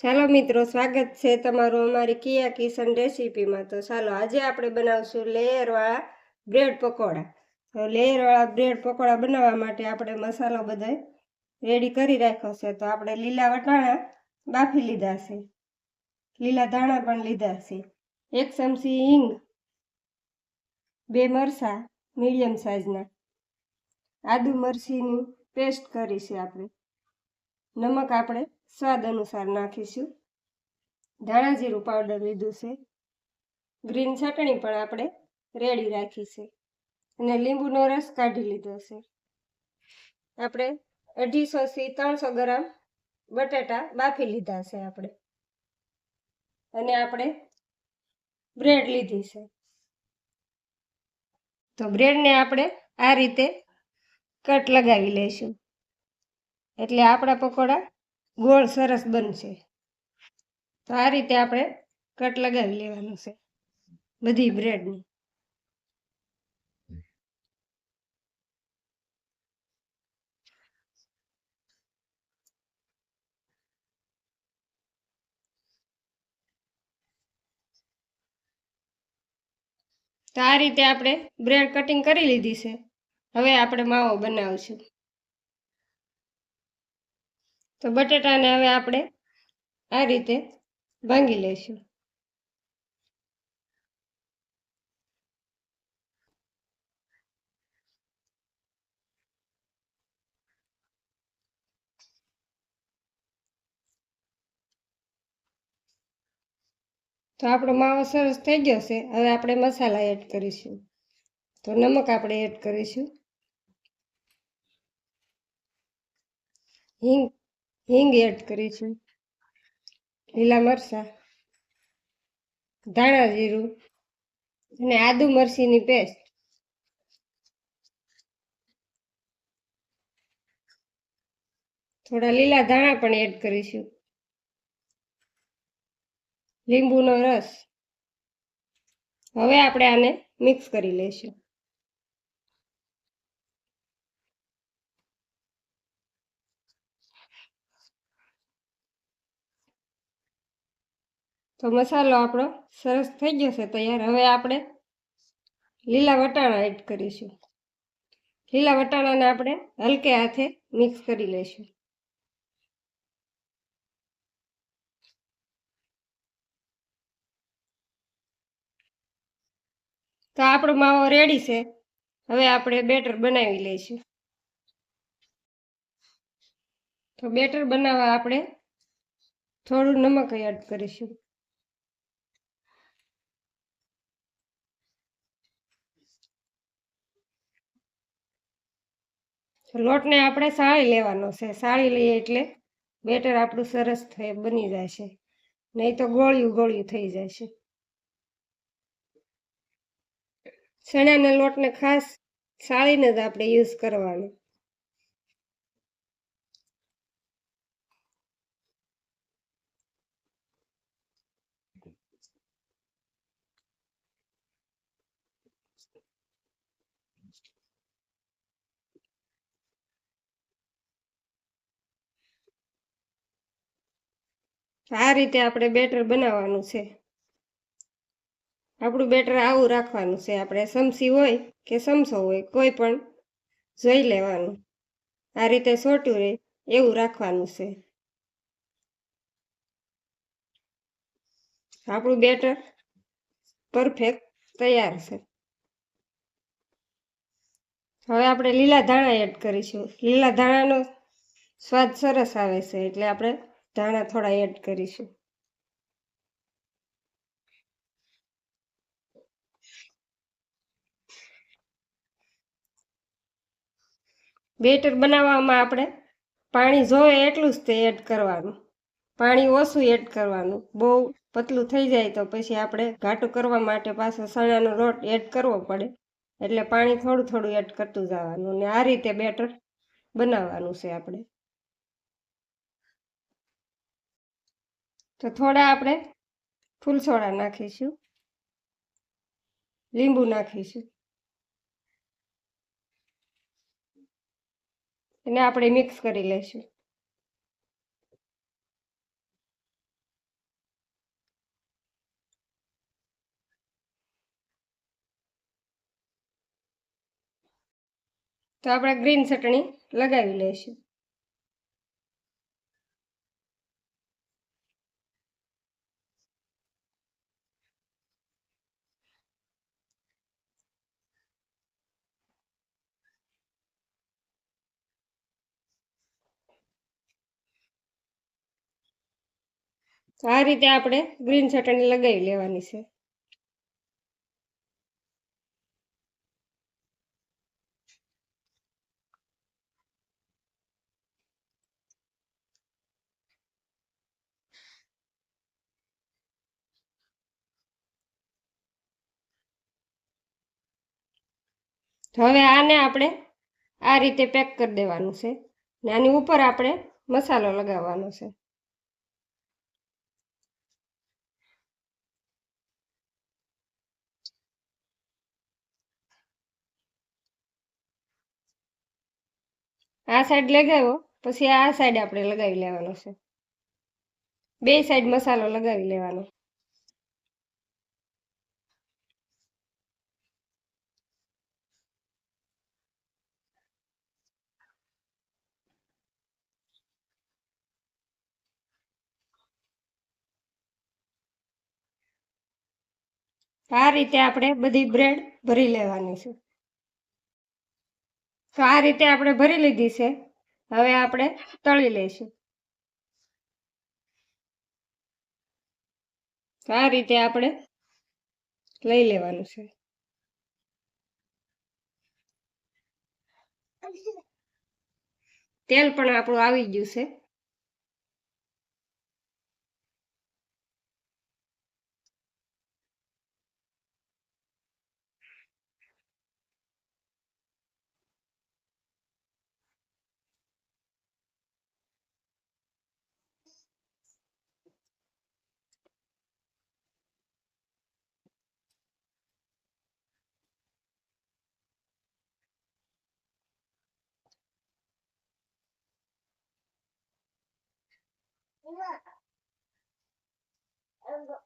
ચાલો મિત્રો, સ્વાગત છે તમારું અમારી કિયા કિચન રેસીપીમાં। તો ચાલો આજે આપણે બનાવશું લેયરવાળા બ્રેડ પકોડા। તો લેયરવાળા બ્રેડ પકોડા બનાવવા માટે આપણે મસાલો બધાય રેડી કરી રાખ્યો છે। તો આપણે લીલા વટાણા બાફી લીધા છે, લીલા ધાણા પણ લીધા છે, 1 ચમચી હિંગ, 2 મરચાં મીડિયમ સાઈઝના, આદુ મરચીની પેસ્ટ કરી છે આપણે, નમક આપણે સ્વાદ અનુસાર નાખીશું, ધાણા જીરું પાવડર લીધું છે, ગ્રીન ચટણી પણ આપણે રેડી રાખી છે અને લીંબુનો રસ કાઢી લીધો છે। આપણે 250 થી 300 ગ્રામ બટાટા બાફી લીધા છે આપણે, અને આપણે બ્રેડ લીધી છે। તો બ્રેડને આપણે આ રીતે કટ લગાવી લઈશું, એટલે આપણા પકોડા ગોળ સરસ બનશે। તો આ રીતે આપણે કટ લગાવી લેવાનું છે બધી બ્રેડની। તો આ રીતે આપણે બ્રેડ કટિંગ કરી લીધી છે। હવે આપણે માવો બનાવીશું। તો બટાટાને હવે આપણે આ રીતે ભાંગી લઈશું। તો આપણો માવો સરસ થઈ ગયો છે। હવે આપણે મસાલા એડ કરીશું। તો નમક આપણે એડ કરીશું, હિંગ એડ કરીશું, લીલા મરચાં, ધાણા જીરું અને આદુ મરચીની પેસ્ટ, થોડા લીલા ધાણા પણ એડ કરીશું, લીંબુનો રસ। હવે આપણે આને મિક્સ કરી લઈશું। તો મસાલો આપણો સરસ થઈ ગયો છે તૈયાર। હવે આપણે લીલા વટાણા એડ કરીશું। લીલા વટાણાને આપણે હલકે હાથે મિક્સ કરી લઈશું। તો આપણો માવો રેડી છે। હવે આપણે બેટર બનાવી લઈશું। તો બેટર બનાવવા આપણે થોડું નમક એડ કરીશું। લોટને આપણે સાળી લેવાનો છે, સાળી લઈએ એટલે બેટર આપણું સરસ બની જશે, નહીં તો ગોળિયું ગોળિયું થઈ જશે। ચણાના લોટને ખાસ સાળીને જ આપણે યુઝ કરવાનો। આ રીતે આપણે બેટર બનાવવાનું છે। આપણું બેટર આવું રાખવાનું છે। આપણે ચમચી હોય કે ચમચો હોય કોઈ પણ જોઈ લેવાનું, આ રીતે છોટું રહે એવું રાખવાનું છે। આપણું બેટર પરફેક્ટ તૈયાર છે। હવે આપણે લીલા ધાણા એડ કરીશું। લીલા ધાણાનો સ્વાદ સરસ આવે છે, એટલે આપણે ધાણા થોડા એડ કરીશું। બેટર બનાવવામાં આપણે પાણી જોવે એટલું જ તે એડ કરવાનું, પાણી ઓછું એડ કરવાનું। બહુ પતલું થઈ જાય તો પછી આપણે ઘાટું કરવા માટે પાછો ચણાનો લોટ એડ કરવો પડે, એટલે પાણી થોડું થોડું એડ કરતું જવાનું, અને આ રીતે બેટર બનાવવાનું છે આપણે। તો થોડા આપણે ફૂલસોડા નાખીશું, લીંબુ નાખીશું, એને આપણે મિક્સ કરી લઈશું। તો આપણે ગ્રીન ચટણી લગાવી લઈશું. તો આ રીતે આપણે ગ્રીન ચટણી લગાવી લેવાની છે. હવે આને આપણે આ રીતે પેક કરી દેવાનું છે ને આની ઉપર આપણે મસાલો લગાવવાનો છે. આ સાઈડ લગાવ્યો પછી આ સાઈડ આપણે લગાવી લેવાનો છે. બે સાઈડ મસાલો લગાવી લેવાનો. આ રીતે આપણે બધી બ્રેડ ભરી લેવાની છે. તો આ રીતે આપણે ભરી લીધી છે. હવે આપણે તળી લઈશું. તો આ રીતે આપણે લઈ લેવાનું છે. તેલ પણ આપણું આવી ગયું છે.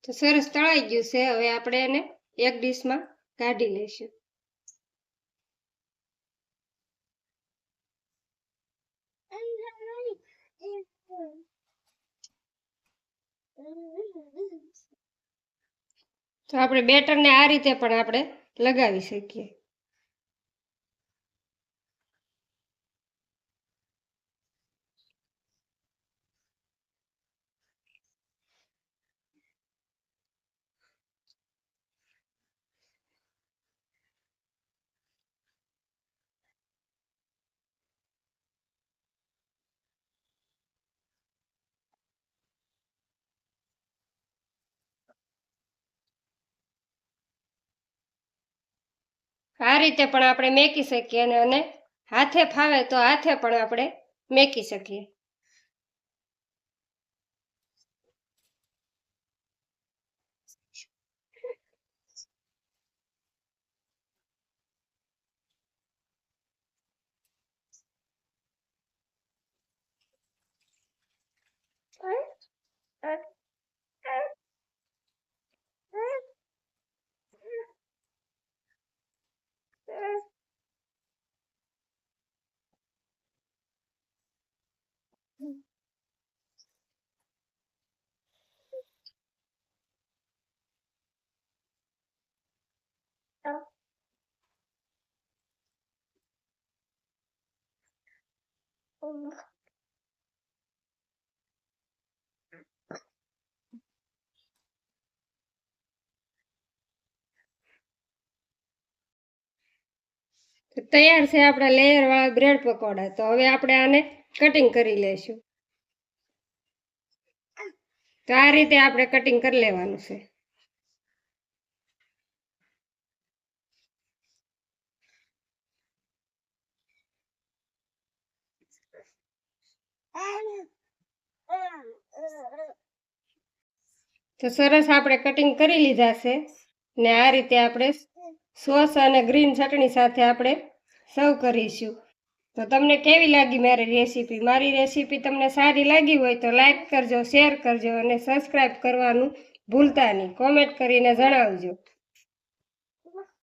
તો સરસ તળાઈ ગયું છે. હવે આપણે એને એક ડીશમાં કાઢી લઈશું. તો આપણે બેટરને આ રીતે પણ આપણે લગાવી શકીએ. આ રીતે પણ આપણે મેકી શકીએ અને હાથે ફાવે તો હાથે પણ આપણે મેકી શકીએ. તૈયાર છે આપણા લેયર વાળા બ્રેડ પકોડા. તો હવે આપણે આને કટિંગ કરી લઈશું. તો આ રીતે આપણે કટિંગ કરી લેવાનું છે. તો સરસ આપણે કટિંગ કરી લીધા છે ને આ રીતે આપણે સોસ અને ગ્રીન ચટણી સાથે આપણે સર્વ કરીશું. તો તમને કેવી લાગી મારી રેસીપી તમને સારી લાગી હોય તો લાઈક કરજો, શેર કરજો અને સબસ્ક્રાઈબ કરવાનું ભૂલતા નહીં. કોમેન્ટ કરીને જણાવજો.